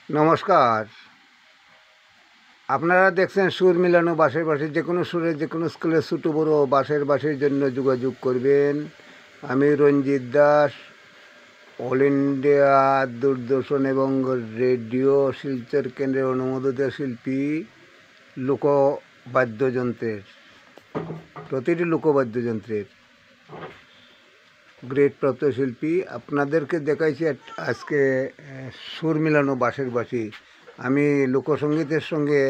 নমস্কার। আপনারা দেখছেন সুর মিলানো বাঁশের বাঁশি। যে কোনো সুরে যে কোনো স্কুলে ছোটো বড় বাঁশের বাঁশির জন্য যোগাযোগ করবেন। আমি রঞ্জিত দাস, অল ইন্ডিয়া দূরদর্শন এবং রেডিও শিলচর কেন্দ্রের অনুমোদিত শিল্পী। লোকবাদ্যযন্ত্রের, প্রতিটি লোকবাদ্যযন্ত্রের গ্রেডপ্রাপ্ত শিল্পী। আপনাদেরকে দেখাইছি আজকে সুর মিলানো বাঁশের বাঁশি। আমি লোকসঙ্গীতের সঙ্গে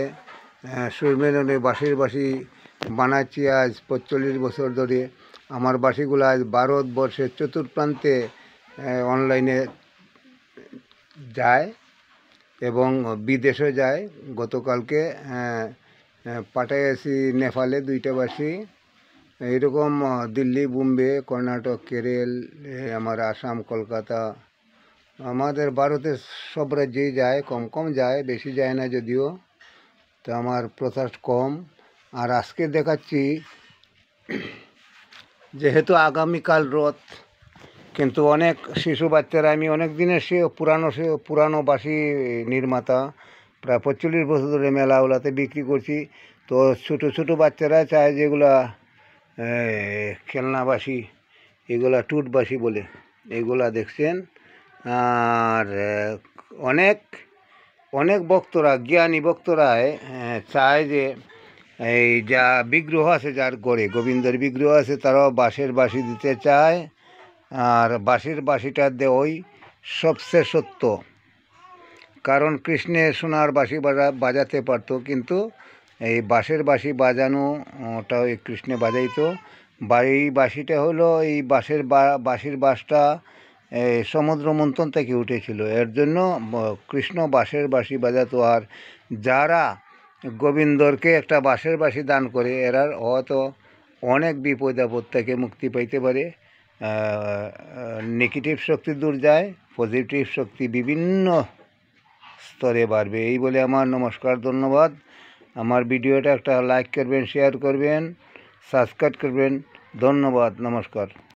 সুর মিলানো বাঁশের বাঁশি বানাচ্ছি আজ 45 বছর ধরে। আমার বাঁশিগুলো আজ ভারতবর্ষের চতুর্প্রান্তে অনলাইনে যায় এবং বিদেশে যায়। গতকালকে পাঠাইয়াছি নেপালে 2টা বাঁশি। এইরকম দিল্লি, বোম্বে, কর্ণাটক, কেরল, আমার আসাম, কলকাতা, আমাদের ভারতের সব রাজ্যেই যায়। কম কম যায়, বেশি যায় না যদিও, তো আমার প্রচার কম। আর আজকে দেখাচ্ছি, যেহেতু আগামীকাল রথ, কিন্তু অনেক শিশু বাচ্চারা, আমি অনেক দিনের পুরানো বাঁশি নির্মাতা, প্রায় 45 বছর ধরে মেলাগুলাতে বিক্রি করছি। তো ছোটো ছোটো বাচ্চারা চায় যেগুলা খেলনা বাঁশি, এগুলা টুট বাঁশি বলে, এগুলা দেখছেন। আর অনেক অনেক ভক্তরা, জ্ঞানী ভক্তরায় চায় যে এই যা বিগ্রহ আছে, যার গড়ে গোবিন্দের বিগ্রহ আছে, তারাও বাঁশের বাঁশি দিতে চায়। আর বাঁশির বাঁশিটা দেওয়াই সবচেয়ে সত্য, কারণ কৃষ্ণের সোনার বাঁশি বাজাতে পারতো, কিন্তু এই বাঁশের বাঁশি বাজানোটা ওই কৃষ্ণে বাজাইতো। এই বাঁশিটা হলো, এই বাঁশির বাঁশটা সমুদ্র মন্থন থেকে উঠেছিল, এর জন্য কৃষ্ণ বাঁশের বাঁশি বাজাতো। আর যারা গোবিন্দরকে একটা বাঁশের বাঁশি দান করে, এরা হয়তো অনেক বিপদ আপদ থেকে মুক্তি পাইতে পারে। নেগেটিভ শক্তি দূর যায়, পজিটিভ শক্তি বিভিন্ন স্তরে বাড়বে। এই বলে আমার নমস্কার, ধন্যবাদ। আমার ভিডিওটা একটা লাইক করবেন, শেয়ার করবেন, সাবস্ক্রাইব করবেন। ধন্যবাদ, নমস্কার।